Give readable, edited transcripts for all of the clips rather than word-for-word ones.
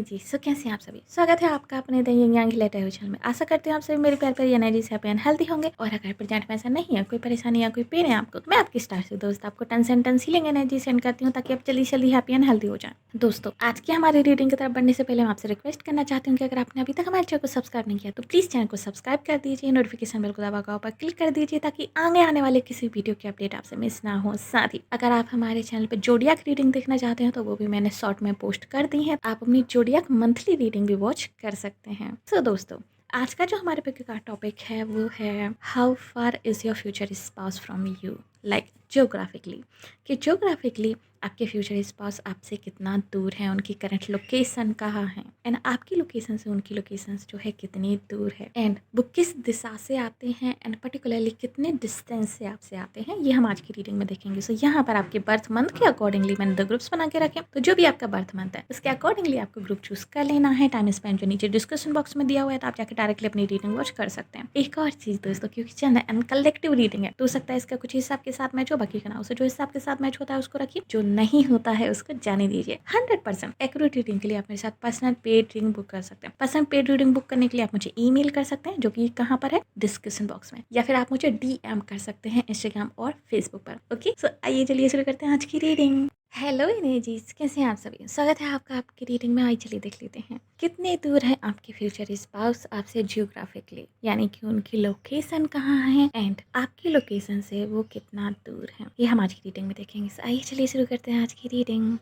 जी, सो कैसे हैं आप सभी? स्वागत है आपका अपने द यंग यांग लेटर हुए चैनल में। आशा करती हूँ आप सभी मेरी प्यार प्यारी एनर्जी से हैप्पी एंड हेल्दी होंगे। और अगर प्रेजेंट में ऐसा नहीं है, कोई परेशानी या कोई पेन है आपको, तो मैं आपकी स्टार से दोस्त आपको ton and ton healing energy send करती हूँ ताकि आप जल्दी जल्दी हैप्पी एंड हेल्दी हो जाएं। दोस्तों, आज की हमारी रीडिंग की तरफ बढ़ने से पहले मैं आपसे रिक्वेस्ट करना चाहती हूँ कि अगर आपने अभी तक हमारे चैनल को सब्सक्राइब नहीं किया तो प्लीज़ चैनल को सब्सक्राइब कर दीजिए, नोटिफिकेशन बेल को दबाकर पर क्लिक कर दीजिए ताकि आगे आने वाले किसी वीडियो की अपडेट आपसे मिस ना हो। साथ ही अगर आप हमारे चैनल पर जोडियाक रीडिंग देखना चाहते हैं तो वो भी मैंने शॉर्ट में पोस्ट कर दी है। आप अपनी जोडियाक मंथली रीडिंग भी वॉच कर सकते हैं। सो दोस्तों, आज का जो हमारे पे का टॉपिक है वो है how far is your future spouse from you, like geographically, कि जियोग्राफिकली आपके फ्यूचर स्पाउस आपसे कितना दूर है, उनकी करंट लोकेशन कहाँ है एंड आपकी लोकेशन से उनकी लोकेशन जो है कितनी दूर है एंड वो किस दिशा से आते हैं एंड पर्टिकुलरली कितने डिस्टेंस से आपसे आते हैं, ये हम आज की रीडिंग में देखेंगे। सो यहाँ पर आपके बर्थ मंथ के अकॉर्डिंगली मैंने 2 ग्रुप्स बना के रखे, तो जो भी आपका बर्थ मंथ है उसके अकॉर्डिंगली आपको ग्रुप चूज कर लेना है। टाइम स्पेंड जो नीचे डिस्क्रिप्शन बॉक्स में दिया हुआ है, तो आप जाकर डायरेक्टली अपनी रीडिंग वॉच कर सकते हैं। एक और चीज़ दोस्तों, क्योंकि चैनल एंड कलेक्टिव रीडिंग है तो हो सकता है इसका कुछ हिसाब के साथ मैच हो, बाकी का ना हो। जो हिसाब के साथ मैच होता है उसको रखिए, जो नहीं होता है उसको जाने दीजिए। 100% एक्यूरेट रीडिंग के लिए आप मेरे साथ पर्सनल पेड रीडिंग बुक कर सकते हैं। पर्सनल पेड रीडिंग बुक करने के लिए आप मुझे ईमेल कर सकते हैं, जो कि कहाँ पर है, डिस्क्रिप्शन बॉक्स में, या फिर आप मुझे डीएम कर सकते हैं इंस्टाग्राम और फेसबुक पर। ओके, सो आइए चलिए शुरू करते हैं आज की रीडिंग। हेलो एनर्जीज, कैसे हैं आप सभी? स्वागत है आपका आपकी रीडिंग में। आइए चलिए देख लेते हैं कितने दूर है आपके फ्यूचर स्पाउस आपसे जियोग्राफिकली, यानी कि उनकी लोकेशन कहाँ है एंड आपकी लोकेशन से वो कितना दूर है, ये हम आज की रीडिंग में देखेंगे। So, आइए चलिए शुरू करते हैं आज की reading.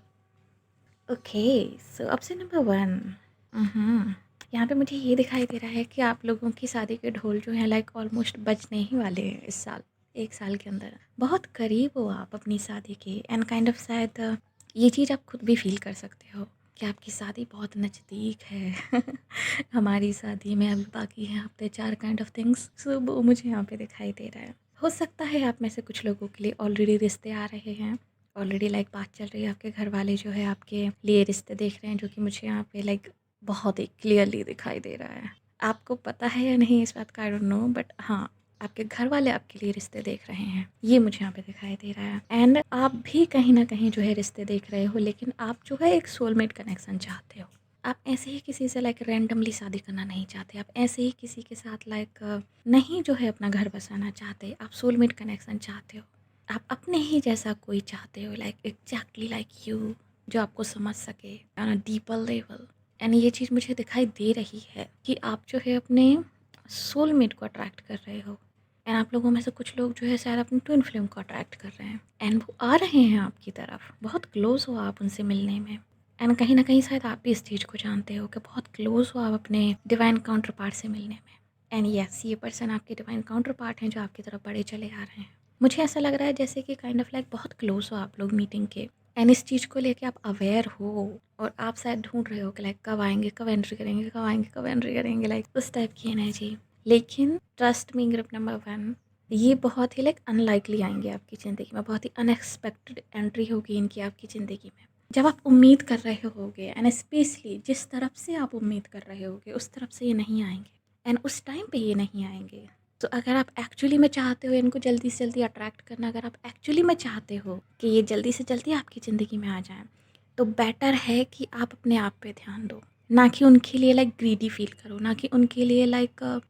Okay, so option number 1। यहाँ पे मुझे ये दिखाई दे रहा है कि आप लोगों की शादी के ढोल जो है लाइक ऑलमोस्ट बजने ही वाले हैं इस साल, 1 साल के अंदर। बहुत करीब हो आप अपनी शादी के एंड काइंड ऑफ शायद ये चीज़ आप खुद भी फील कर सकते हो कि आपकी शादी बहुत नज़दीक है। हमारी शादी में अभी बाकी है हफ्ते 4 काइंड ऑफ थिंग्स। सो वो मुझे यहाँ पे दिखाई दे रहा है। हो सकता है आप में से कुछ लोगों के लिए ऑलरेडी रिश्ते आ रहे हैं, ऑलरेडी लाइक बात चल रही है, आपके घर वाले जो है आपके लिए रिश्ते देख रहे हैं, जो कि मुझे यहाँ पे लाइक बहुत ही क्लियरली दिखाई दे रहा है। आपको पता है या नहीं इस बात का आई डोंट नो, बट हाँ, आपके घर वाले आपके लिए रिश्ते देख रहे हैं, ये मुझे यहाँ पे दिखाई दे रहा है। एंड आप भी कहीं ना कहीं जो है रिश्ते देख रहे हो, लेकिन आप जो है एक सोलमेट कनेक्शन चाहते हो। आप ऐसे ही किसी से लाइक रैंडमली शादी करना नहीं चाहते, आप ऐसे ही किसी के साथ लाइक नहीं जो है अपना घर बसाना चाहते, आप सोलमेट कनेक्शन चाहते हो। आप अपने ही जैसा कोई चाहते हो, लाइक एग्जैक्टली लाइक यू, जो आपको समझ सके on a deeper level. And ये चीज़ मुझे दिखाई दे रही है कि आप जो है अपने सोलमेट को अट्रैक्ट कर रहे हो एंड आप लोगों में से कुछ लोग जो है शायद अपनी ट्विन फ्लेम को अट्रैक्ट कर रहे हैं एंड वो आ रहे हैं आपकी तरफ। बहुत क्लोज हो आप उनसे मिलने में एंड कहीं ना कहीं शायद आप भी इस चीज़ को जानते हो कि बहुत क्लोज हो आप अपने डिवाइन काउंटर पार्ट से मिलने में। एंड यस, ये पर्सन आपके डिवाइन काउंटर पार्ट हैं जो आपकी तरफ बड़े चले आ रहे हैं। मुझे ऐसा लग रहा है जैसे कि काइंड ऑफ लाइक बहुत क्लोज हो आप लोग मीटिंग के एंड इस चीज़ को लेके आप अवेयर हो और आप शायद ढूंढ रहे हो कि लाइक कब आएंगे, कब एंट्री करेंगे, कब आएंगे, कब एंट्री करेंगे, लाइक उस टाइप की एनर्जी। लेकिन ट्रस्ट मी ग्रुप नंबर 1, ये बहुत ही लाइक अनलाइकली आएंगे आपकी ज़िंदगी में, बहुत ही अनएक्सपेक्टेड एंट्री होगी इनकी आपकी ज़िंदगी में। जब आप उम्मीद कर रहे होगे एंड स्पेशली जिस तरफ से आप उम्मीद कर रहे होगे उस तरफ से ये नहीं आएंगे एंड उस टाइम पे ये नहीं आएंगे। तो अगर आप एक्चुअली में चाहते हो इनको जल्दी से जल्दी अट्रैक्ट करना, अगर आप एक्चुअली में चाहते हो कि ये जल्दी से जल्दी आपकी ज़िंदगी में आ जाए, तो बेटर है कि आप अपने आप पे ध्यान दो, ना कि उनके लिए लाइक ग्रीडी फील करो, ना कि उनके लिए लाइक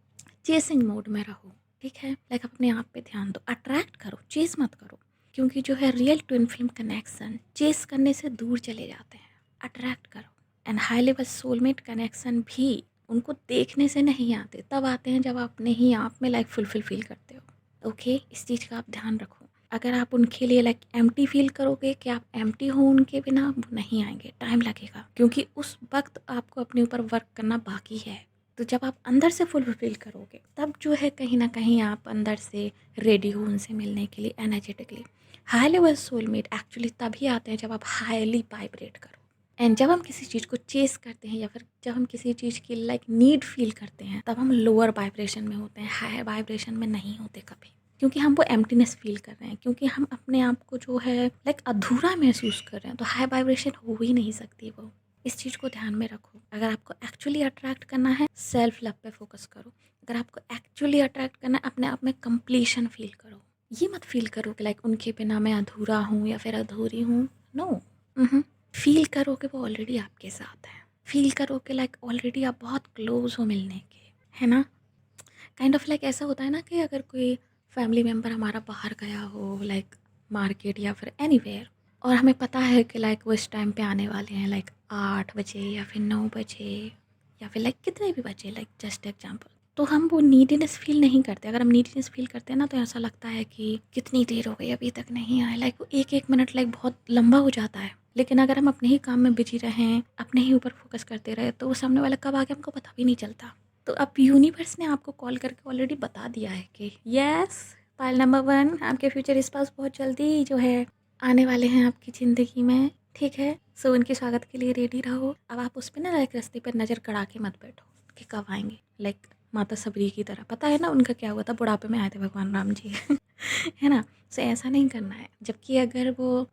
चेसिंग मोड में रहो। ठीक है, लाइक अपने आप पे ध्यान दो, अट्रैक्ट करो, चेस मत करो। क्योंकि जो है real twin flame connection chase करने से दूर चले जाते हैं, अट्रैक्ट करो। And high level soulmate connection भी उनको देखने से नहीं आते, तब आते हैं जब आप अपने ही आप में लाइक फुलफिल फील करते हो। ओके, इस चीज़ का आप ध्यान रखो। अगर आप उनके लिए लाइक एम्प्टी फील करोगे कि आप एम्प्टी हो उनके बिना, वो नहीं आएंगे, टाइम लगेगा, क्योंकि उस वक्त आपको अपने ऊपर वर्क करना बाकी है। तो जब आप अंदर से फुलफिल करोगे तब जो है कहीं ना कहीं आप अंदर से रेडी हो उनसे मिलने के लिए energetically. High level soulmate actually तभी आते हैं जब आप हाईली वाइब्रेट करो। एंड जब हम किसी चीज़ को चेस करते हैं या फिर जब हम किसी चीज़ की लाइक नीड फील करते हैं, तब हम लोअर वाइब्रेशन में होते हैं, हाई वाइब्रेशन में नहीं होते कभी, क्योंकि हम वो एम्प्टीनेस फील कर रहे हैं, क्योंकि हम अपने आप को जो है लाइक अधूरा महसूस कर रहे हैं। तो हाई वाइब्रेशन हो ही नहीं सकती वो। इस चीज़ को ध्यान में रखो। अगर आपको एक्चुअली अट्रैक्ट करना है, सेल्फ लव पे फोकस करो। अगर आपको एक्चुअली अट्रैक्ट करना है, अपने आप में कंप्लीशन फील करो। ये मत फील करो कि लाइक उनके बिना मैं अधूरा हूँ या फिर अधूरी हूँ। नो, फील करो कि वो ऑलरेडी आपके साथ है। फ़ील करो कि लाइक ऑलरेडी आप बहुत क्लोज़ हो मिलने के, है ना? काइंड ऑफ लाइक ऐसा होता है ना कि अगर कोई फैमिली मेम्बर हमारा बाहर गया हो लाइक मार्केट या फिर एनीवेयर, और हमें पता है कि लाइक वो इस टाइम पे आने वाले हैं लाइक 8 बजे या फिर 9 बजे या फिर लाइक कितने भी बजे, लाइक जस्ट एग्जांपल, तो हम वो नीडीनेस फील नहीं करते। अगर हम नीडीनेस फील करते हैं ना, तो ऐसा लगता है कि कितनी देर हो गई अभी तक नहीं आए, लाइक वो एक एक मिनट लाइक बहुत लंबा हो जाता है। लेकिन अगर हम अपने ही काम में बिजी रहें, अपने ही ऊपर फोकस करते रहे, तो वो सामने वाला कब आ गया हमको पता भी नहीं चलता। तो अब यूनिवर्स ने आपको कॉल करके ऑलरेडी बता दिया है कि यस, पाइल नंबर 1, आपके फ्यूचर स्पाउस बहुत जल्दी जो है आने वाले हैं आपकी ज़िंदगी में, ठीक है? सो उनके स्वागत के लिए रेडी रहो। अब आप उस पे ना लाइक रास्ते पर नज़र गड़ा के मत बैठो कि कब आएँगे। लाइक माता सबरी की तरह, पता है ना उनका क्या हुआ था, बुढ़ापे में आए थे भगवान राम जी। है ना? सो ऐसा नहीं करना है। जबकि अगर वो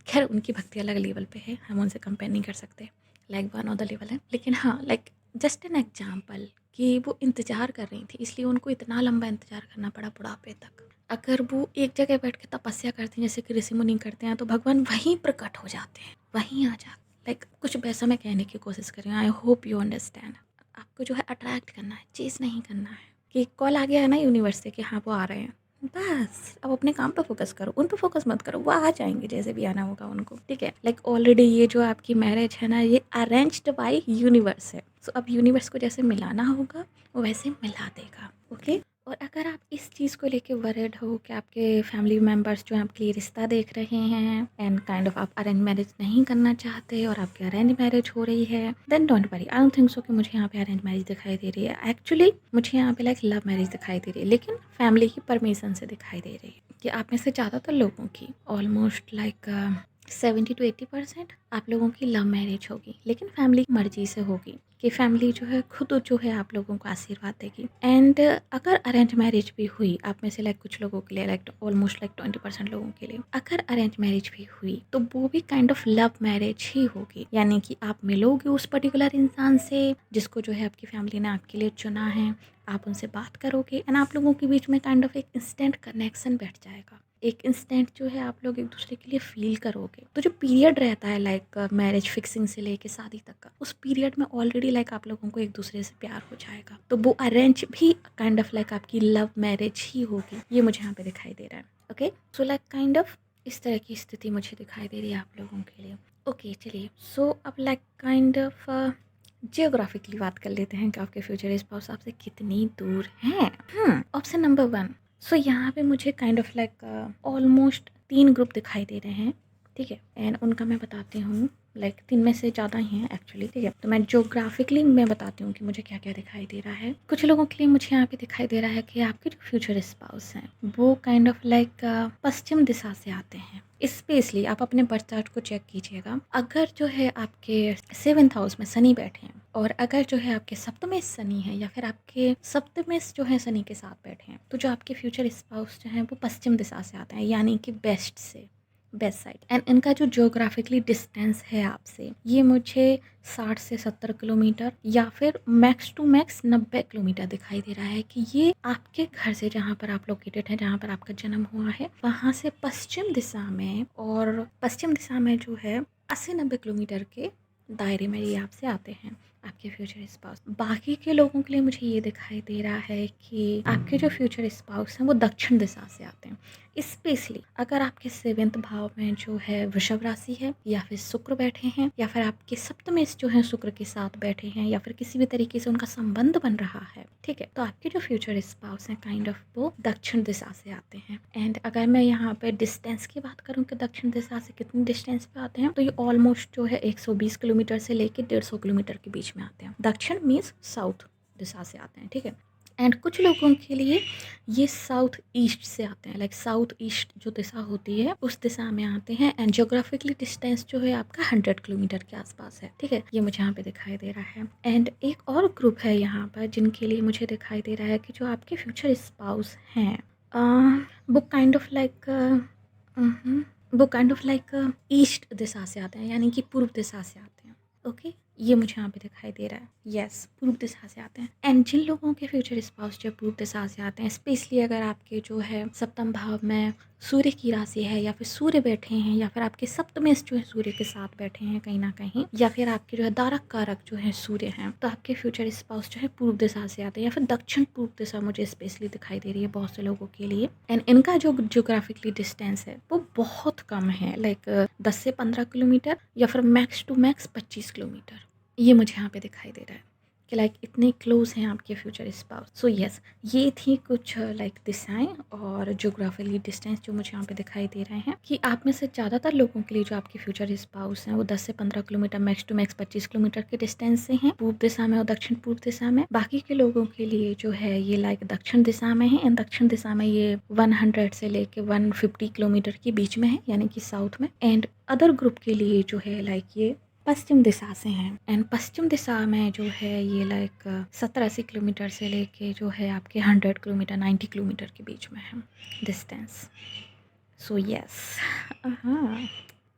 खैर उनकी भक्ति अलग लेवल पे है, हम उनसे कंपेयर नहीं कर सकते, like one of the level है। लेकिन हाँ, लाइक जस्ट एन एग्जाम्पल कि वो इंतज़ार कर रही थी, इसलिए उनको इतना लंबा इंतज़ार करना पड़ा बुढ़ापे तक। अगर वो एक जगह बैठ के तपस्या करते हैं जैसे कि ऋषि मुनि करते हैं, तो भगवान वहीं प्रकट हो जाते हैं, वहीं आ जाते। लाइक कुछ वैसा मैं कहने की कोशिश कर रही हूँ। I hope you understand. आपको जो है अट्रैक्ट करना है, चेज़ नहीं करना है। कि कॉल आ गया है ना यूनिवर्स से कि हाँ वो आ रहे हैं, बस अब अपने काम पे फोकस करो, उन पे फोकस मत करो, वो आ जाएंगे जैसे भी आना होगा उनको, ठीक है? लाइक ऑलरेडी ये जो आपकी मैरिज है ना, ये अरेंज्ड बाय यूनिवर्स है। सो अब यूनिवर्स को जैसे मिलाना होगा वो वैसे मिला देगा, ओके? और अगर आप इस चीज़ को लेके वरिड हो कि आपके फैमिली मेम्बर्स जो हैं आपके लिए रिश्ता देख रहे हैं एंड काइंड ऑफ आप अरेंज मैरिज नहीं करना चाहते और आपकी अरेंज मैरिज हो रही है, then don't worry. I don't think so कि मुझे यहाँ पे अरेंज मैरिज दिखाई दे रही है। एक्चुअली मुझे यहाँ पे लाइक लव मैरिज दिखाई दे रही है, लेकिन फैमिली की परमिशन से दिखाई दे रही है। कि आप में से ज़्यादातर लोगों की ऑलमोस्ट लाइक 70 to 80% आप लोगों की लव मैरिज होगी, लेकिन फैमिली की मर्जी से होगी कि फैमिली जो है खुद जो है आप लोगों को आशीर्वाद देगी। एंड अगर अरेंज मैरिज भी हुई आप में से लाइक कुछ लोगों के लिए, लाइक ऑलमोस्ट लाइक 20% लोगों के लिए, अगर अरेंज मैरिज भी हुई तो वो भी काइंड ऑफ लव मैरिज ही होगी। यानी कि आप मिलोगे उस पर्टिकुलर इंसान से जिसको जो है आपकी फैमिली ने आपके लिए चुना है, आप उनसे बात करोगे एंड आप लोगों के बीच में काइंड ऑफ एक इंस्टेंट कनेक्शन बैठ जाएगा। एक इंस्टेंट जो है आप लोग एक दूसरे के लिए फील करोगे। तो जो पीरियड रहता है लाइक मैरिज फिक्सिंग से लेके शादी तक का, उस पीरियड में ऑलरेडी लाइक आप लोगों को एक दूसरे से प्यार हो जाएगा। तो वो अरेंज भी काइंड ऑफ लाइक आपकी लव मैरिज ही होगी। ये मुझे यहाँ पे दिखाई दे रहा है। Okay, so like kind of इस तरह की स्थिति मुझे दिखाई दे रही है आप लोगों के लिए। ओके चलिए, सो अब लाइक काइंड ऑफ जियोग्राफिकली बात कर लेते हैं कि आपके फ्यूचर स्पाउस आपसे कितनी दूर हैं। ऑप्शन नंबर 1, सो यहाँ पे मुझे kind of like almost 3 group दिखाई दे रहे हैं, ठीक है? एंड उनका मैं बताती हूँ, लाइक 3 में से ज़्यादा ही हैं एक्चुअली, ठीक है? तो मैं जोग्राफिकली मैं बताती हूँ कि मुझे क्या क्या दिखाई दे रहा है। कुछ लोगों के लिए मुझे यहाँ पे दिखाई दे रहा है कि आपके जो फ्यूचर स्पाउस हैं वो काइंड ऑफ लाइक पश्चिम दिशा से आते हैं। स्पेशली आप अपने बर्थ चार्ट को चेक कीजिएगा। अगर जो है आपके 7th हाउस में शनि बैठे हैं और अगर जो है आपके सप्तमेश शनि है या फिर आपके सप्तमेश जो है शनि के साथ बैठे हैं, तो जो आपके फ्यूचर स्पाउस जो हैं वो पश्चिम दिशा से आते हैं, यानी कि बेस्ट से बेस्ट साइड। एंड इनका जो जियोग्राफिकली डिस्टेंस है आपसे, ये मुझे 60 से 70 किलोमीटर या फिर मैक्स टू मैक्स 90 किलोमीटर दिखाई दे रहा है कि ये आपके घर से, जहाँ पर आप लोकेटेड हैं, जहाँ पर आपका जन्म हुआ है, वहाँ से पश्चिम दिशा में, और पश्चिम दिशा में जो है 80-90 किलोमीटर के दायरे में ये आपसे आते हैं आपके फ्यूचर स्पाउस। बाकी के लोगों के लिए मुझे ये दिखाई दे रहा है कि आपके जो फ्यूचर स्पाउस हैं वो दक्षिण दिशा से आते हैं। स्पेशली अगर आपके 7th भाव में जो है वृषभ राशि है, या फिर शुक्र बैठे हैं, या फिर आपके सप्तमेश जो है शुक्र के साथ बैठे हैं, या फिर किसी भी तरीके से उनका संबंध बन रहा है, ठीक है? तो आपके जो फ्यूचर स्पाउस हैं काइंड ऑफ वो दक्षिण दिशा से आते हैं। एंड अगर मैं यहाँ पे डिस्टेंस की बात करूँ कि दक्षिण दिशा से कितनी डिस्टेंस पे आते हैं, तो ये ऑलमोस्ट जो है 120 किलोमीटर से लेके 150 किलोमीटर के बीच में आते हैं। दक्षिण मीन्स साउथ दिशा से आते हैं, ठीक है? एंड कुछ लोगों के लिए ये साउथ ईस्ट से आते हैं, लाइक साउथ ईस्ट जो दिशा होती है उस दिशा में आते हैं। एंड जियोग्राफिकली डिस्टेंस जो है आपका 100 किलोमीटर के आसपास है, ठीक है? ये मुझे यहाँ पे दिखाई दे रहा है। एंड एक और ग्रुप है यहाँ पर जिनके लिए मुझे दिखाई दे रहा है कि जो आपके फ्यूचर स्पाउस हैं वो काइंड ऑफ लाइक ईस्ट दिशा से आते हैं, यानी कि पूर्व दिशा से आते हैं। ओके, ये मुझे यहाँ पे दिखाई दे रहा है। यस, पूर्व दिशा से आते हैं। एंड जिन लोगों के फ्यूचर स्पाउस जो पूर्व दिशा से आते हैं, स्पेशली अगर आपके जो है सप्तम भाव में सूर्य की राशि है, या फिर सूर्य बैठे हैं, या फिर आपके सप्तमें जो है सूर्य के साथ बैठे हैं कहीं ना कहीं, या फिर आपके जो है दारक कारक जो है सूर्य हैं, तो आपके फ्यूचर स्पाउस जो है पूर्व दिशा से आते हैं, या फिर दक्षिण पूर्व दिशा मुझे स्पेशली दिखाई दे रही है बहुत से लोगों के लिए। एंड इनका जो जियोग्राफिकली डिस्टेंस है वो बहुत कम है, लाइक 10 से 15 किलोमीटर, या फिर मैक्स टू मैक्स 25 किलोमीटर, ये मुझे यहाँ पे दिखाई दे रहा है कि लाइक इतने क्लोज हैं आपके फ्यूचर स्पाउस। सो यस, ये थी कुछ लाइक दिशाएं और ज्योग्राफिकली डिस्टेंस जो मुझे यहाँ पे दिखाई दे रहे हैं कि आप में से ज़्यादातर लोगों के लिए जो आपके फ्यूचर स्पाउस हैं वो 10 से 15 kilometre, max to max 25 kilometre के डिस्टेंस से हैं पूर्व दिशा में और दक्षिण पूर्व दिशा में। बाकी के लोगों के लिए जो है ये लाइक दक्षिण दिशा में है, एंड दक्षिण दिशा में ये 100 से लेके 150 किलोमीटर के बीच में है, यानी कि साउथ में। एंड अदर ग्रुप के लिए जो है लाइक ये पश्चिम दिशा से हैं, एंड पश्चिम दिशा में जो है ये लाइक 70-80 किलोमीटर से लेके जो है आपके 100 किलोमीटर, 90 किलोमीटर के बीच में है डिस्टेंस। सो यस, हाँ,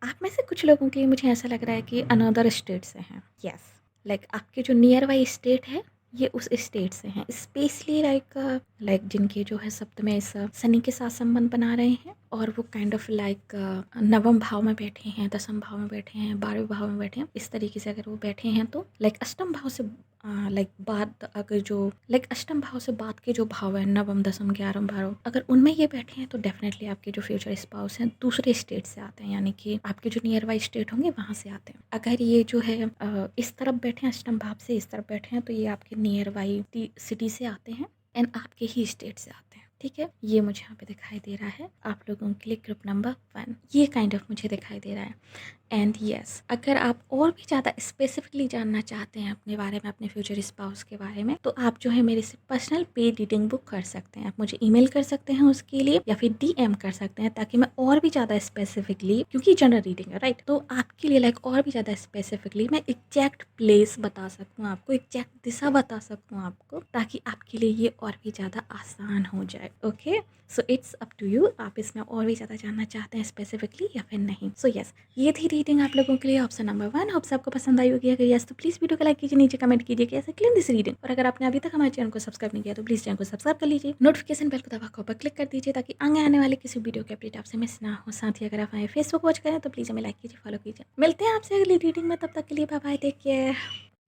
आप में से कुछ लोगों के लिए मुझे ऐसा लग रहा है कि अनदर स्टेट से हैं। यस, लाइक आपके जो नियर बाई स्टेट है ये उस स्टेट से हैं, स्पेशली लाइक जिनके जो है सप्तम इस शनि के साथ संबंध बना रहे हैं, और वो काइंड ऑफ लाइक नवम भाव में बैठे हैं, दसम भाव में बैठे हैं, 12वें भाव में बैठे हैं। इस तरीके से अगर वो बैठे हैं तो लाइक अष्टम भाव से लाइक बाद, अगर जो लाइक अष्टम भाव से बाद के जो भाव है, नवम, दसम, 11वां भाव, अगर उनमें ये बैठे हैं तो डेफिनेटली आपके जो फ्यूचर स्पाउस हैं दूसरे स्टेट से आते हैं, यानी कि आपके जो नियर बाई स्टेट होंगे वहाँ से आते हैं। अगर ये जो है इस तरफ बैठे हैं, अष्टम भाव से इस तरफ बैठे हैं, तो ये आपके नियर बाई सिटी से आते हैं एंड आपके ही स्टेट से आते हैं। ठीक है, ये मुझे यहाँ पे दिखाई दे रहा है आप लोगों के लिए ग्रुप नंबर 1, ये काइंड ऑफ मुझे दिखाई दे रहा है। एंड यस, अगर आप और भी ज़्यादा स्पेसिफिकली जानना चाहते हैं अपने बारे में, अपने फ्यूचर स्पाउस के बारे में, तो आप जो है मेरे से पर्सनल पेड रीडिंग बुक कर सकते हैं। आप मुझे ईमेल कर सकते हैं उसके लिए, या फिर डीएम कर सकते हैं, ताकि मैं और भी ज़्यादा स्पेसिफिकली, क्योंकि जनरल रीडिंग है राइट, तो आपके लिए लाइक और भी ज़्यादा स्पेसिफिकली मैं एग्जैक्ट प्लेस बता सकूँ आपको, एग्जैक्ट दिशा बता सकूँ आपको, ताकि आपके लिए ये और भी ज़्यादा आसान हो जाए। Okay, so it's up to you, आप इसमें और भी ज़्यादा जानना चाहते हैं स्पेसिफिकली या फिर नहीं। सो यस, ये थी रीडिंग आप लोगों के लिए, ऑप्शन नंबर 1। होप आपको पसंद आई होगी। अगर यस तो प्लीज़ वीडियो को लाइक कीजिए, नीचे कमेंट कीजिए कि ऐसे क्लीन दिस रीडिंग, और अगर आपने अभी तक हमारे चैनल को सब्सक्राइब नहीं किया तो प्लीज़ चैनल को सब्सक्राइब कर लीजिए, नोटिफिकेशन बेल को दबा कर क्लिक कर दीजिए, ताकि आगे आने वाले किसी वीडियो के अपडेट आपसे मिस ना हो। साथ ही अगर आप हमारे फेसबुक वॉच करें तो प्लीज़ हमें लाइक कीजिए, फॉलो कीजिए। मिलते हैं आपसे अगली रीडिंग में, तब तक के लिए bye bye, take care.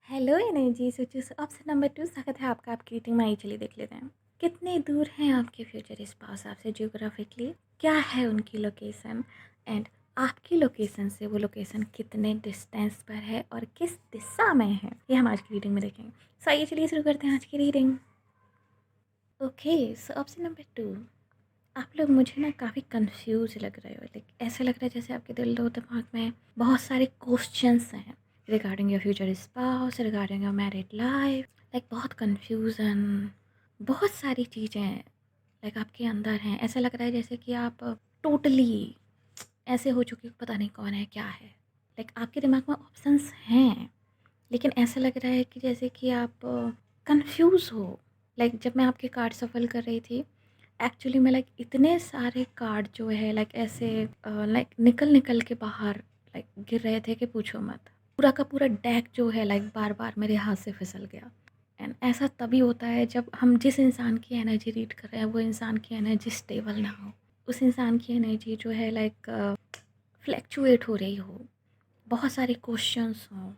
Hello energy, option number 2 स्वागत है आपका आपकी रीडिंग में। आइए चलिए देख लेते हैं कितने दूर हैं आपके फ्यूचर स्पाउस आपसे जियोग्राफिकली, क्या है उनकी लोकेशन, एंड आपकी लोकेशन से वो लोकेशन कितने डिस्टेंस पर है और किस दिशा में है, ये हम आज की रीडिंग में देखेंगे। सो आइए चलिए शुरू करते हैं आज की reading. Okay, so option number 2, आप लोग मुझे ना काफ़ी कंफ्यूज लग रहे हो। लाइक ऐसा लग रहा है जैसे आपके दिल दिमाग में बहुत सारे क्वेश्चंस हैं regarding your future spouse, regarding your married life, like बहुत कंफ्यूजन, बहुत सारी चीज़ें लाइक आपके अंदर हैं। ऐसा लग रहा है जैसे कि आप टोटली ऐसे हो चुके हो, पता नहीं कौन है क्या है। लाइक आपके दिमाग में ऑप्शंस हैं, लेकिन ऐसा लग रहा है कि जैसे कि आप कंफ्यूज हो। लाइक जब मैं आपके कार्ड सफल कर रही थी, एक्चुअली में लाइक इतने सारे कार्ड जो है लाइक ऐसे लाइक निकल निकल के बाहर लाइक गिर रहे थे कि पूछो मत। पूरा का पूरा डेक जो है लाइक बार बार मेरे हाथ से फिसल गया। एंड ऐसा तभी होता है जब हम जिस इंसान की एनर्जी रीड कर रहे हैं वो इंसान की एनर्जी स्टेबल ना हो, उस इंसान की एनर्जी जो है लाइक फ्लैक्चुएट हो रही हो, बहुत सारे क्वेश्चंस हों,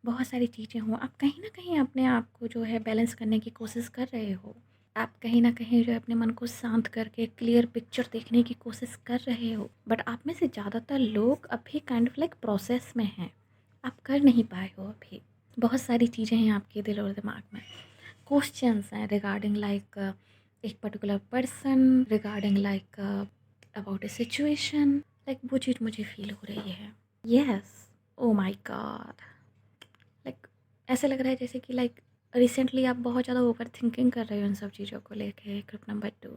बहुत सारी चीज़ें हों, आप कहीं ना कहीं अपने आप को जो है बैलेंस करने की कोशिश कर रहे हो, आप कहीं ना कहीं जो है अपने मन को शांत करके क्लियर पिक्चर देखने की कोशिश कर रहे हो, बट आप में से ज़्यादातर लोग अभी काइंड ऑफ लाइक प्रोसेस में हैं, आप कर नहीं पाए हो अभी। बहुत सारी चीज़ें हैं आपके दिल और दिमाग में, क्वेश्चंस हैं रिगार्डिंग लाइक एक particular person, regarding like about A situation, like वो चीज़ मुझे फील हो रही है। Yes, oh my God, like ऐसा लग रहा है जैसे कि लाइक रिसेंटली आप बहुत ज़्यादा ओवर थिंकिंग कर रहे हो इन सब चीज़ों को लेके। ग्रुप नंबर 2,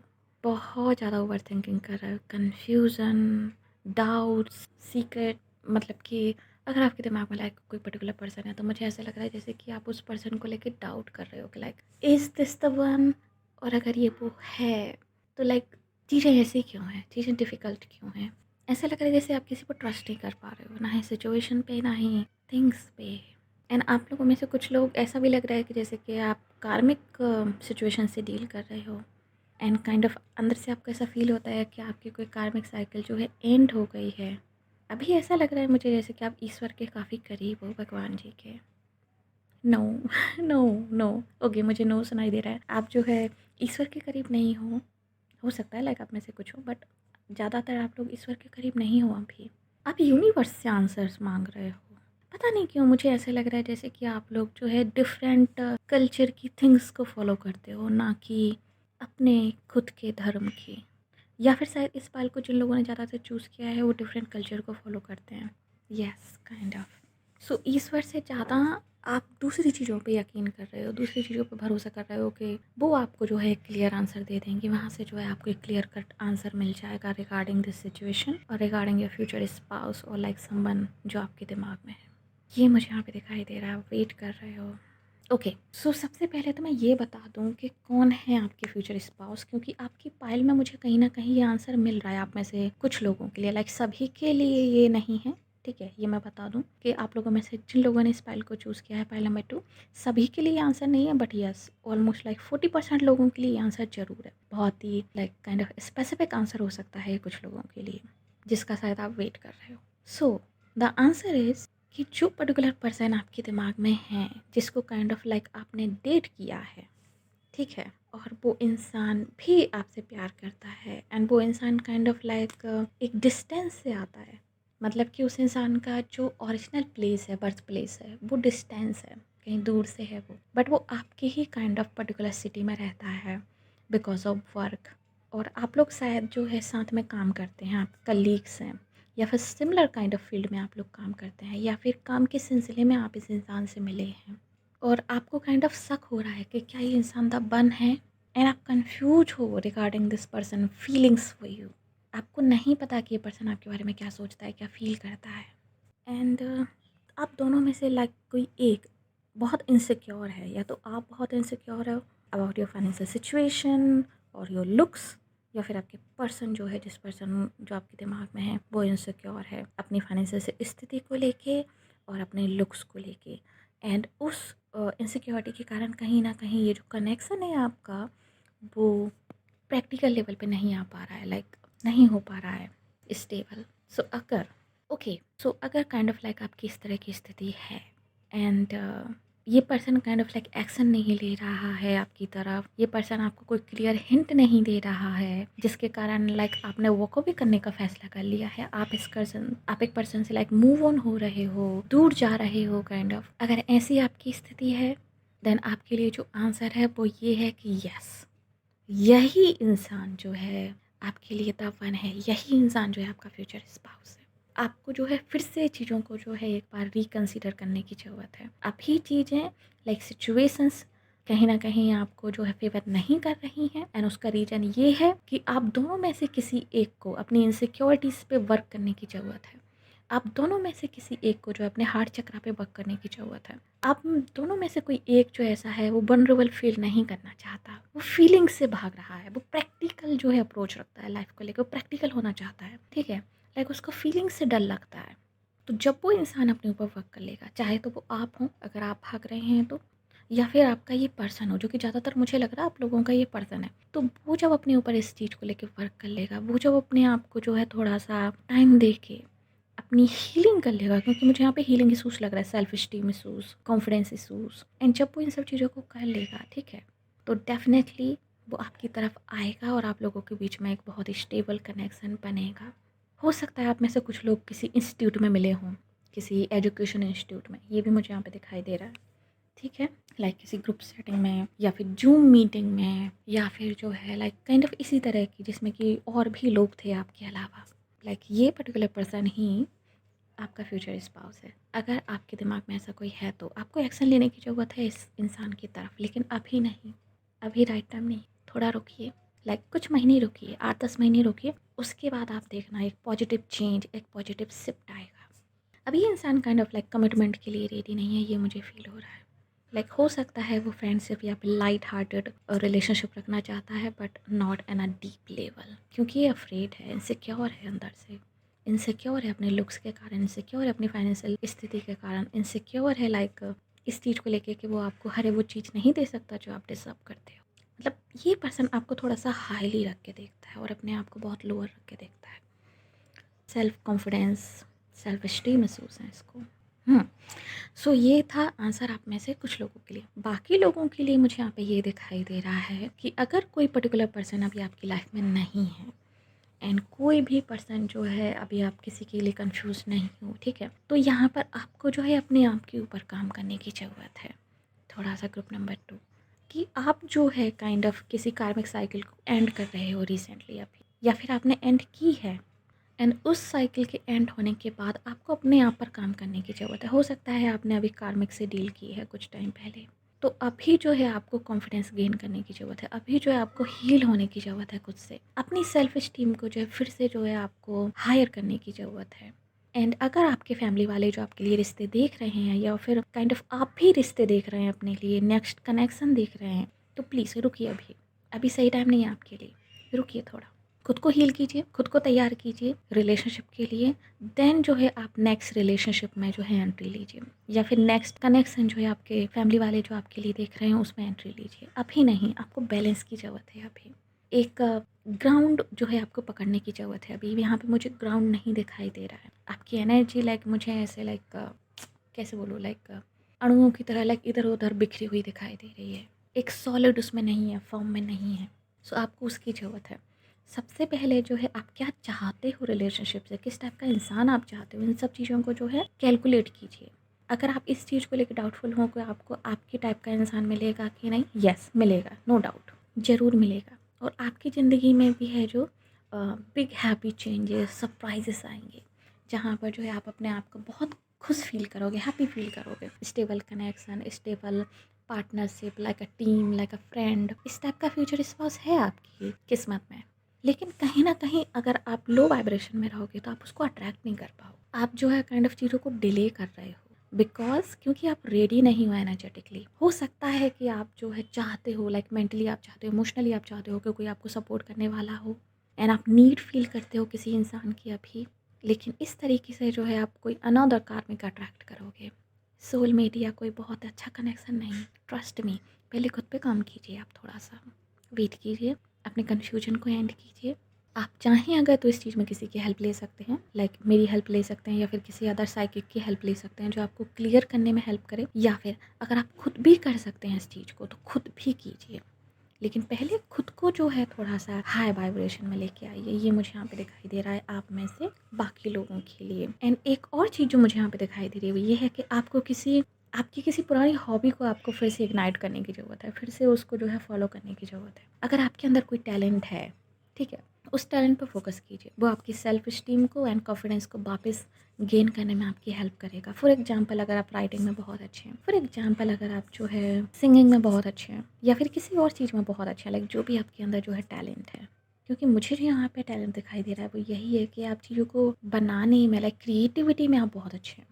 बहुत ज़्यादा ओवर थिंकिंग कर रहे हो, कन्फ्यूज़न, डाउट्स, सीक्रेट, मतलब कि अगर आपके दिमाग में लाइक कोई पर्टिकुलर पर्सन है तो मुझे ऐसा लग रहा है जैसे कि आप उस पर्सन को लेके डाउट कर रहे हो कि like is this the one, और अगर ये वो है तो लाइक चीज़ें ऐसी क्यों हैं, चीज़ें डिफ़िकल्ट क्यों हैं। ऐसा लग रहा है जैसे आप किसी को ट्रस्ट नहीं कर पा रहे हो, ना ही सिचुएशन पे ना ही थिंग्स पे। एंड आप लोगों में से कुछ लोग ऐसा भी लग रहा है कि जैसे कि आप कार्मिक सिचुएशन से डील कर रहे हो, एंड काइंड ऑफ अंदर से आपको ऐसा फील होता है कि आपकी कोई कार्मिक साइकिल जो है एंड हो गई है। अभी ऐसा लग रहा है मुझे जैसे कि आप ईश्वर के काफ़ी करीब हो, भगवान जी के। No no no. ओके, मुझे नो सुनाई दे रहा है। आप जो है ईश्वर के करीब नहीं हो सकता है लाइक आप में से कुछ हो, बट ज़्यादातर आप लोग ईश्वर के करीब नहीं हो अभी। आप यूनिवर्स से आंसर्स मांग रहे हो। पता नहीं क्यों मुझे ऐसे लग रहा है जैसे कि आप लोग जो है डिफरेंट कल्चर की थिंग्स को फॉलो करते हो, ना कि अपने खुद के धर्म की। या फिर शायद इस बाल को जिन लोगों ने ज़्यादातर चूज़ किया है वो डिफरेंट कल्चर को फॉलो करते हैं। Yes, kind of. सो ईश्वर से ज़्यादा आप दूसरी चीज़ों पे यकीन कर रहे हो, दूसरी चीज़ों पे भरोसा कर रहे हो कि वो आपको जो है क्लियर आंसर दे देंगे, वहाँ से जो है आपको एक क्लियर कट आंसर मिल जाएगा रिगार्डिंग दिस सिचुएशन और रिगार्डिंग योर फ्यूचर स्पाउस और लाइक समवन जो आपके दिमाग में है। ये मुझे यहाँ पे दिखाई दे रहा है, वेट कर रहे हो। ओके, सो सबसे पहले तो मैं ये बता दूँ कि कौन है आपके फ्यूचर स्पाउस, क्योंकि आपकी पाइल में मुझे कहीं ना कहीं ये आंसर मिल रहा है आप में से कुछ लोगों के लिए, लाइक सभी के लिए ये नहीं है। ठीक है, ये मैं बता दूं कि आप लोगों में से जिन लोगों ने इस पाइल को चूज़ किया है, पाइल नंबर 2, सभी के लिए ये आंसर नहीं है, बट यस ऑलमोस्ट लाइक 40% लोगों के लिए ये आंसर जरूर है। बहुत ही like kind of specific answer हो सकता है कुछ लोगों के लिए, जिसका शायद आप वेट कर रहे हो। सो द आंसर इज़ कि जो पर्टिकुलर पर्सन आपके दिमाग में है, जिसको काइंड ऑफ लाइक आपने डेट किया है, ठीक है, और वो इंसान भी आपसे प्यार करता है एंड वो इंसान काइंड ऑफ लाइक एक डिस्टेंस से आता है। मतलब कि उस इंसान का जो ओरिजिनल प्लेस है, बर्थ प्लेस है, वो डिस्टेंस है, कहीं दूर से है वो, बट वो आपके ही काइंड ऑफ पर्टिकुलर सिटी में रहता है बिकॉज ऑफ वर्क। और आप लोग शायद जो है साथ में काम करते हैं, आप कलीग्स हैं, या फिर सिमिलर काइंड ऑफ फील्ड में आप लोग काम करते हैं, या फिर काम के सिलसिले में आप इस इंसान से मिले हैं और आपको काइंड ऑफ शक हो रहा है कि क्या ये इंसान द वन है, एंड आप कंफ्यूज हो regarding this person feelings for you. आपको नहीं पता कि ये पर्सन आपके बारे में क्या सोचता है, क्या फील करता है। एंड आप दोनों में से लाइक कोई एक बहुत इनसिक्योर है, या तो आप बहुत इनसिक्योर हो अबाउट योर फाइनेंशियल सिचुएशन और योर लुक्स, या फिर आपके पर्सन जो है, जिस पर्सन जो आपके दिमाग में है, वो इनसिक्योर है अपनी फाइनेंशियल स्थिति को लेके और अपने लुक्स को लेके। एंड उस इनसिक्योरिटी के कारण कहीं ना कहीं ये जो कनेक्शन है आपका, वो प्रैक्टिकल लेवल पे नहीं आ पा रहा है, लाइक नहीं हो पा रहा है स्टेबल। सो अगर अगर काइंड ऑफ लाइक आपकी इस तरह की स्थिति है एंड ये person kind of like action नहीं ले रहा है आपकी तरफ, ये पर्सन आपको कोई क्लियर हिंट नहीं दे रहा है, जिसके कारण लाइक आपने वो को भी करने का फैसला कर लिया है, आप एक पर्सन से लाइक मूव ऑन हो रहे हो, दूर जा रहे हो काइंड ऑफ, अगर ऐसी आपकी स्थिति है, देन आपके लिए जो आंसर है वो ये है कि यस, यही इंसान जो है आपके लिए द वन है, यही इंसान जो है आपका फ्यूचर स्पाउस है। आपको जो है फिर से चीज़ों को जो है एक बार रिकंसीडर करने की ज़रूरत है। अभी चीज़ें लाइक सिचुएशंस कहीं ना कहीं आपको जो है फेवर नहीं कर रही हैं, एंड उसका रीज़न ये है कि आप दोनों में से किसी एक को अपनी इनसिक्योरिटीज़ पे वर्क करने की ज़रूरत है। आप दोनों में से किसी एक को जो है अपने हार्ट चक्रा पे वर्क करने की ज़रूरत है। आप दोनों में से कोई एक जो ऐसा है वो वनरेबल फील नहीं करना चाहता, वो फीलिंग से भाग रहा है, वो प्रैक्टिकल जो है अप्रोच रखता है लाइफ को लेकर, वो प्रैक्टिकल होना चाहता है, ठीक है, लाइक उसको फीलिंग से डर लगता है। तो जब वो इंसान अपने ऊपर वर्क कर लेगा, चाहे तो वो आप हों अगर आप भाग रहे हैं तो, या फिर आपका ये पर्सन हो, जो कि ज़्यादातर मुझे लग रहा है आप लोगों का ये पर्सन है, तो वो जब अपने ऊपर इस चीज़ को लेकर वर्क कर लेगा, वो जब अपने आप को जो है थोड़ा सा टाइम दे के अपनी हीलिंग कर लेगा, क्योंकि मुझे यहाँ पे हीलिंग इशूज़ लग रहा है, self esteem issues, confidence issues, and जब वो इन सब चीज़ों को कर लेगा, ठीक है, तो डेफिनेटली वो आपकी तरफ आएगा और आप लोगों के बीच में एक बहुत ही स्टेबल कनेक्शन बनेगा। हो सकता है आप में से कुछ लोग किसी इंस्टीट्यूट में मिले हों, किसी एजुकेशन इंस्टीट्यूट में, ये भी मुझे यहाँ पे दिखाई दे रहा है, ठीक है, लाइक किसी ग्रुप सेटिंग में, या फिर जूम मीटिंग में, या फिर जो है लाइक काइंड ऑफ इसी तरह की जिसमें कि और भी लोग थे आपके अलावा, लाइक ये पर्टिकुलर पर्सन ही आपका फ्यूचर स्पाउस है। अगर आपके दिमाग में ऐसा कोई है तो आपको एक्शन लेने की ज़रूरत है इस इंसान की तरफ, लेकिन अभी नहीं, अभी राइट टाइम नहीं, थोड़ा रुकिए, लाइक कुछ महीने रुकिए, 8-10 महीने रुकिए, उसके बाद आप देखना एक पॉजिटिव चेंज, एक पॉजिटिव शिफ्ट आएगा। अभी ये इंसान काइंड ऑफ लाइक कमिटमेंट के लिए रेडी नहीं है, ये मुझे फील हो रहा है। लाइक हो सकता है वो फ्रेंडशिप या फिर लाइट हार्टेड रिलेशनशिप रखना चाहता है, but not an a deep level, क्योंकि ये अफ्रेड है, इनसिक्योर है अंदर से, इनसिक्योर है अपने लुक्स के कारण, इनसिक्योर है अपनी फाइनेंशियल स्थिति के कारण, इनसिक्योर है लाइक इस चीज़ को लेके कि वो आपको हर वो चीज़ नहीं दे सकता जो आप डिज़र्व करते हो। मतलब ये पर्सन आपको थोड़ा-सा हाईली रख के देखता है और अपने आप को बहुत लोअर रख के देखता है। Self confidence, self esteem issues हैं इसको। सो ये था आंसर आप में से कुछ लोगों के लिए। बाकी लोगों के लिए मुझे यहाँ पे ये दिखाई दे रहा है कि अगर कोई पर्टिकुलर पर्सन अभी आपकी लाइफ में नहीं है एंड कोई भी पर्सन जो है अभी आप किसी के लिए कंफ्यूज नहीं हो, ठीक है, तो यहाँ पर आपको जो है अपने आप के ऊपर काम करने की ज़रूरत है। थोड़ा सा ग्रुप नंबर 2 कि आप जो है काइंड ऑफ किसी कार्मिक साइकिल को एंड कर रहे हो रिसेंटली अभी, या फिर आपने एंड की है एंड उस साइकिल के एंड होने के बाद आपको अपने आप पर काम करने की ज़रूरत है। हो सकता है आपने अभी कार्मिक से डील की है कुछ टाइम पहले, तो अभी जो है आपको कॉन्फिडेंस गेन करने की ज़रूरत है। अभी जो है आपको हील होने की ज़रूरत है खुद से। अपनी सेल्फ एस्टीम को जो है फिर से जो है आपको हायर करने की ज़रूरत है। एंड अगर आपके फैमिली वाले जो आपके लिए रिश्ते देख रहे हैं या फिर काइंड ऑफ आप भी रिश्ते देख रहे हैं अपने लिए, नेक्स्ट कनेक्शन देख रहे हैं, तो प्लीज़ रुकिए अभी। अभी सही टाइम नहीं है आपके लिए, रुकिए थोड़ा। खुद को हील कीजिए, खुद को तैयार कीजिए रिलेशनशिप के लिए। देन जो है आप नेक्स्ट रिलेशनशिप में जो है एंट्री लीजिए, या फिर नेक्स्ट कनेक्शन जो है आपके फैमिली वाले जो आपके लिए देख रहे हैं उसमें एंट्री लीजिए। अभी नहीं, आपको बैलेंस की ज़रूरत है अभी। एक ग्राउंड जो है आपको पकड़ने की ज़रूरत है अभी। यहाँ पे मुझे ग्राउंड नहीं दिखाई दे रहा है। आपकी एनर्जी लाइक मुझे ऐसे लाइक कैसे बोलूँ, लाइक अणुओं की तरह लाइक इधर उधर बिखरी हुई दिखाई दे रही है। एक सॉलिड उसमें नहीं है, फॉर्म में नहीं है। सो आपको उसकी ज़रूरत है। सबसे पहले जो है आप क्या चाहते हो रिलेशनशिप से, किस टाइप का इंसान आप चाहते हो, इन सब चीज़ों को जो है कैलकुलेट कीजिए। अगर आप इस चीज़ को लेकर डाउटफुल हो कि आपको आपके टाइप का इंसान मिलेगा कि नहीं, यस मिलेगा, नो डाउट, ज़रूर मिलेगा। और आपकी ज़िंदगी में भी है जो बिग हैप्पी चेंजेस, सरप्राइजेस आएंगे, जहाँ पर जो है आप अपने आप को बहुत खुश फील करोगे, हैप्पी फील करोगे। Stable connection, stable partnership, like a team, like a friend, इस टाइप का फ्यूचर स्पाउस है आपकी किस्मत में। लेकिन कहीं ना कहीं अगर आप लो वाइब्रेशन में रहोगे तो आप उसको अट्रैक्ट नहीं कर पाओ। आप जो है काइंड ऑफ चीज़ों को डिले कर रहे हो, बिकॉज क्योंकि आप रेडी नहीं हो एनर्जेटिकली। हो सकता है कि आप जो है चाहते हो, लाइक मेंटली आप चाहते हो, इमोशनली आप चाहते हो कि कोई आपको सपोर्ट करने वाला हो एंड आप नीड फील करते हो किसी इंसान की अभी। लेकिन इस तरीके से जो है आप कोई अनदर कार्मिक अट्रैक्ट करोगे, सोलमेट या कोई बहुत अच्छा कनेक्शन नहीं। ट्रस्ट मी, पहले खुद पे काम कीजिए। आप थोड़ा सा वेट कीजिए, अपने कन्फ्यूजन को एंड कीजिए। आप चाहें अगर तो इस चीज़ में किसी की हेल्प ले सकते हैं, लाइक मेरी हेल्प ले सकते हैं, या फिर किसी अदर साइकिक की हेल्प ले सकते हैं जो आपको क्लियर करने में हेल्प करे। या फिर अगर आप खुद भी कर सकते हैं इस चीज़ को तो खुद भी कीजिए। लेकिन पहले खुद को जो है थोड़ा सा हाई वाइब्रेशन में लेके आइए। ये मुझे यहाँ पे दिखाई दे रहा है आप में से बाकी लोगों के लिए। एंड एक और चीज़ जो मुझे यहाँ पे दिखाई दे रही है वो ये है कि आपको आपकी किसी पुरानी हॉबी को आपको फिर से इग्नाइट करने की ज़रूरत है, फिर से उसको जो है फॉलो करने की ज़रूरत है। अगर आपके अंदर कोई टैलेंट है, ठीक है, उस टैलेंट पर फोकस कीजिए। वो आपकी सेल्फ स्टीम को एंड कॉन्फिडेंस को वापस गेन करने में आपकी हेल्प करेगा। फॉर एग्जाम्पल अगर आप राइटिंग में बहुत अच्छे हैं, फॉर एग्जाम्पल अगर आप जो है सिंगिंग में बहुत अच्छे हैं, या फिर किसी और चीज़ में बहुत अच्छे हैं, लाइक जो भी आपके अंदर जो है टैलेंट है। क्योंकि मुझे जो यहाँ पे टैलेंट दिखाई दे रहा है वो यही है कि आप चीज़ों को बनाने में, लाइक क्रिएटिविटी में आप बहुत अच्छे हैं।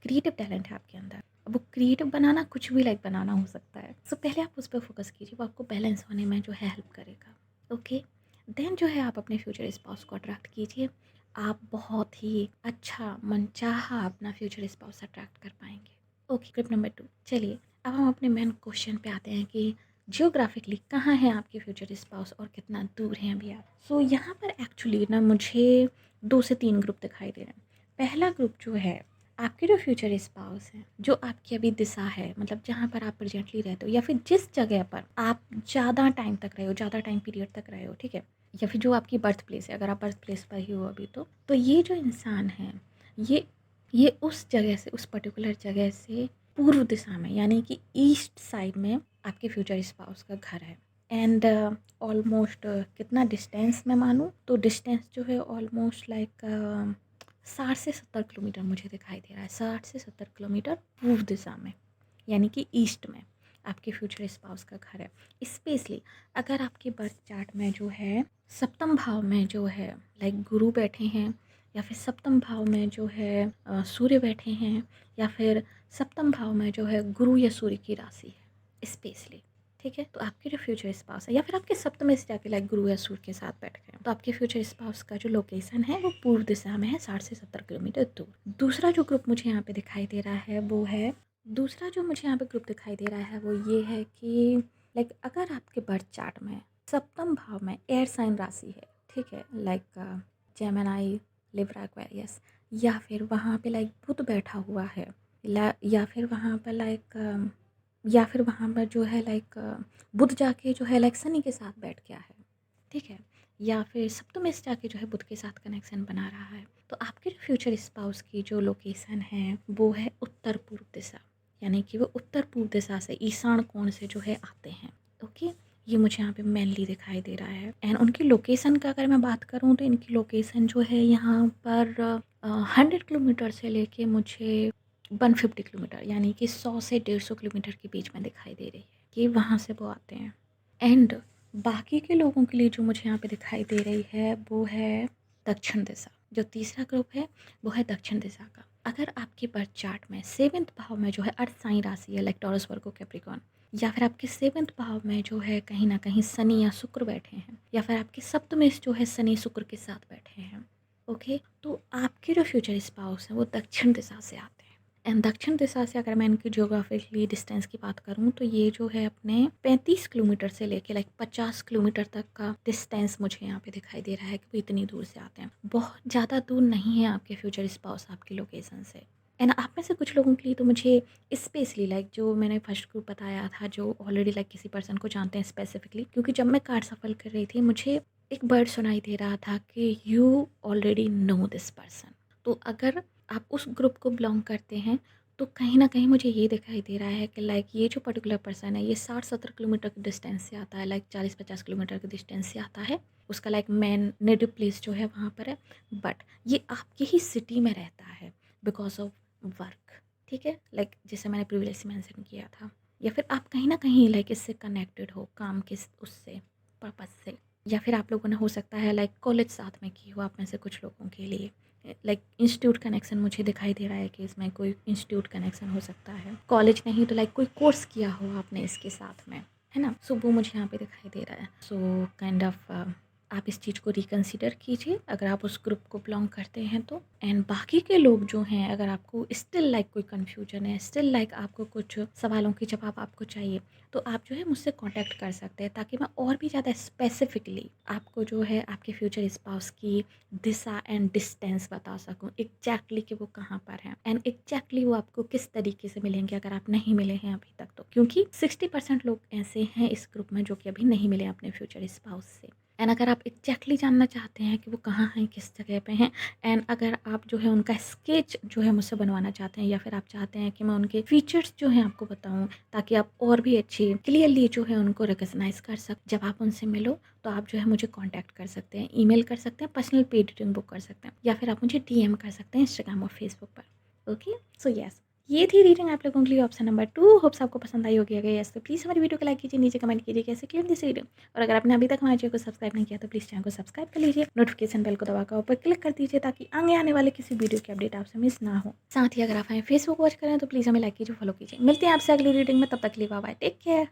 क्रिएटिव टैलेंट है आपके अंदर। अब वो क्रिएटिव बनाना कुछ भी लाइक बनाना हो सकता है। सो पहले आप उस पर फोकस कीजिए, वो आपको बैलेंस होने में जो है हेल्प करेगा। ओके, देन जो है आप अपने फ्यूचर स्पाउस को अट्रैक्ट कीजिए। आप बहुत ही अच्छा मनचाहा अपना फ्यूचर स्पाउस अट्रैक्ट कर पाएंगे। Okay, clip number 2। चलिए अब हम अपने मेन क्वेश्चन पे आते हैं कि जियोग्राफिकली कहाँ है आपके फ्यूचर स्पाउस और कितना दूर हैं अभी आप। सो यहाँ पर एक्चुअली ना मुझे 2 से 3 ग्रुप दिखाई दे रहे हैं। पहला ग्रुप जो है आपके जो फ्यूचर स्पाउस हैं, जो आपकी अभी दिशा है, मतलब जहाँ पर आप प्रेजेंटली रहते हो या फिर जिस जगह पर आप ज़्यादा टाइम तक रहे हो, ज़्यादा टाइम पीरियड तक रहे हो, ठीक है, या फिर जो आपकी बर्थ प्लेस है, अगर आप बर्थ प्लेस पर ही हो अभी तो ये जो इंसान है ये उस जगह से, उस पर्टिकुलर जगह से पूर्व दिशा में, यानी कि ईस्ट साइड में आपके फ्यूचर स्पाउस का घर है। एंड ऑलमोस्ट कितना डिस्टेंस में मानूँ तो डिस्टेंस जो है ऑलमोस्ट लाइक 60 से 70 किलोमीटर मुझे दिखाई दे रहा है। 60 से 70 किलोमीटर पूर्व दिशा में, यानी कि ईस्ट में आपके फ्यूचर स्पाउस का घर है। स्पेशली अगर आपके बर्थ चार्ट में जो है सप्तम भाव में जो है लाइक गुरु बैठे हैं, या फिर सप्तम भाव में जो है सूर्य बैठे हैं, या फिर सप्तम भाव में जो है गुरु या सूर्य की राशि है स्पेशली, ठीक है, तो आपके जो फ्यूचर स्पाउस है, या फिर आपके सप्तम से जाके लाइक गुरु या सूर्य के साथ बैठ गए, तो आपके फ्यूचर स्पाउस का जो लोकेशन है वो पूर्व दिशा में है, 60 से 70 किलोमीटर दूर। दूसरा जो ग्रुप मुझे यहाँ पे दिखाई दे रहा है वो है, दूसरा जो मुझे यहाँ पे ग्रुप दिखाई दे रहा है वो ये है कि लाइक अगर आपके बर्थ चार्ट में सप्तम भाव में एयर साइन राशि है, ठीक है, लाइक जेमिनी, लिब्रा, एक्वेरियस, या फिर वहाँ पे लाइक बुध बैठा हुआ है, या फिर वहाँ पर लाइक या फिर वहाँ पर जो है लाइक बुध जाके जो है लाइक शनि के साथ बैठ गया है, ठीक है, या फिर सप्तमेश जाके जो है बुध के साथ कनेक्शन बना रहा है, तो आपके जो फ्यूचर स्पाउस की जो लोकेशन है वो है उत्तर पूर्व दिशा, यानी कि वो उत्तर पूर्व दिशा से ईशान कोण से जो है आते हैं। ओके, ये मुझे यहाँ पे मेनली दिखाई दे रहा है। एंड उनकी लोकेशन का अगर मैं बात करूँ तो इनकी लोकेशन जो है यहाँ पर 100 किलोमीटर से लेके मुझे 150 किलोमीटर, यानी कि 100 से 150 किलोमीटर के बीच में दिखाई दे रही है कि वहाँ से वो आते हैं। एंड बाकी के लोगों के लिए जो मुझे यहाँ पे दिखाई दे रही है वो है दक्षिण दिशा। जो तीसरा ग्रुप है वो है दक्षिण दिशा का। अगर आपके बर्थ चार्ट में 7वें भाव में जो है अर्थ साइन राशि है, लाइक टॉरस, वर्गो, कैप्रिकॉर्न, या फिर आपके 7वें भाव में जो है कहीं ना कहीं शनि या शुक्र बैठे हैं, या फिर आपके सप्तमें जो है शनि शुक्र के साथ बैठे हैं, ओके, तो आपके जो फ्यूचर स्पाउस हैं वो दक्षिण दिशा से आते हैं। एंड दक्षिण दिशा से अगर मैं इनकी ज्योग्राफिकली डिस्टेंस की बात करूँ तो ये जो है अपने 35 किलोमीटर से लेके लाइक 50 किलोमीटर तक का डिस्टेंस मुझे यहाँ पे दिखाई दे रहा है कि वो इतनी दूर से आते हैं। बहुत ज़्यादा दूर नहीं है आपके फ्यूचर स्पाउस आपकी लोकेशन से। एंड आप में से कुछ लोगों के लिए तो मुझे स्पेशली लाइक जो मैंने फर्स्ट ग्रुप बताया था, जो ऑलरेडी लाइक किसी पर्सन को जानते हैं स्पेसिफिकली, क्योंकि जब मैं कार्ड सफल कर रही थी मुझे एक वर्ड सुनाई दे रहा था कि you already know this person. तो अगर आप उस ग्रुप को बिलोंग करते हैं तो कहीं न कहीं मुझे ये दिखाई दे रहा है कि लाइक ये जो पर्टिकुलर पर्सन है ये 60-70 किलोमीटर के डिस्टेंस से आता है, लाइक 40-50 किलोमीटर के डिस्टेंस से आता है। उसका लाइक मेन नेटिव प्लेस जो है वहाँ पर है, बट ये आपकी ही सिटी में रहता है बिकॉज ऑफ वर्क, ठीक है, लाइक जैसे मैंने प्रीवियसली मेंशन किया था। या फिर आप कहीं ना कहीं लाइक इससे कनेक्टेड हो काम के उससे पर्पज से, या फिर आप लोगों ने हो सकता है लाइक कॉलेज साथ में की हो आप में से कुछ लोगों के लिए, लाइक इंस्टीट्यूट कनेक्शन मुझे दिखाई दे रहा है कि इसमें कोई इंस्टीट्यूट कनेक्शन हो सकता है। कॉलेज नहीं तो लाइक कोई कोर्स किया हो आपने इसके साथ में, है ना, सो वो मुझे यहाँ पे दिखाई दे रहा है। सो काइंड ऑफ आप इस चीज़ को रिकंसिडर कीजिए अगर आप उस ग्रुप को बिलोंग करते हैं तो। एंड बाकी के लोग जो हैं, अगर आपको स्टिल लाइक कोई कन्फ्यूजन है, स्टिल लाइक आपको कुछ सवालों के जवाब आपको चाहिए, तो आप जो है मुझसे कांटेक्ट कर सकते हैं ताकि मैं और भी ज़्यादा स्पेसिफिकली आपको जो है आपके फ्यूचर स्पाउस की दिशा एंड डिस्टेंस बता सकूं एग्जैक्टली कि वो कहाँ पर हैं एंड एग्जैक्टली वो आपको किस तरीके से मिलेंगे अगर आप नहीं मिले हैं अभी तक तो, क्योंकि 60% लोग ऐसे हैं इस ग्रुप में जो कि अभी नहीं मिले अपने फ्यूचर स्पाउस से। एंड अगर आप एग्जैक्टली जानना चाहते हैं कि वो कहाँ हैं, किस जगह पे हैं, एंड अगर आप जो है उनका स्केच जो है मुझसे बनवाना चाहते हैं, या फिर आप चाहते हैं कि मैं उनके फीचर्स जो हैं आपको बताऊं ताकि आप और भी अच्छी क्लियरली जो है उनको रिकग्नाइज कर सकते, जब आप उनसे मिलो तो आप जो है मुझे कांटेक्ट कर सकते हैं, ईमेल कर सकते हैं, पर्सनल पेड रीडिंग बुक कर सकते हैं, या फिर आप मुझे डीएम कर सकते हैं इंस्टाग्राम और फेसबुक पर। ओके, सो यस, ये थी रीडिंग आप लोगों के लिए ऑप्शन नंबर 2। होप्स आपको पसंद आई होगी। अगर यस तो प्लीज़ हमारी वीडियो को लाइक कीजिए, नीचे कमेंट कीजिए कैसे क्लियर दिस रीडिंग, और अगर आपने अभी तक हमारे चैनल को सब्सक्राइब नहीं किया तो प्लीज़ चैनल को सब्सक्राइब कर लीजिए, नोटिफिकेशन बेल को दबाकर ऊपर क्लिक कर दीजिए ताकि आगे आने वाले किसी वीडियो की अपडेट आपसे मिस ना हो। साथ ही अगर आप हमें फेसबुक वॉच करें तो प्लीज़ हमें लाइक कीजिए, फॉलो कीजिए। मिलते हैं आपसे अगली रीडिंग में, तब तक के लिए बाय बाय, टेक केयर।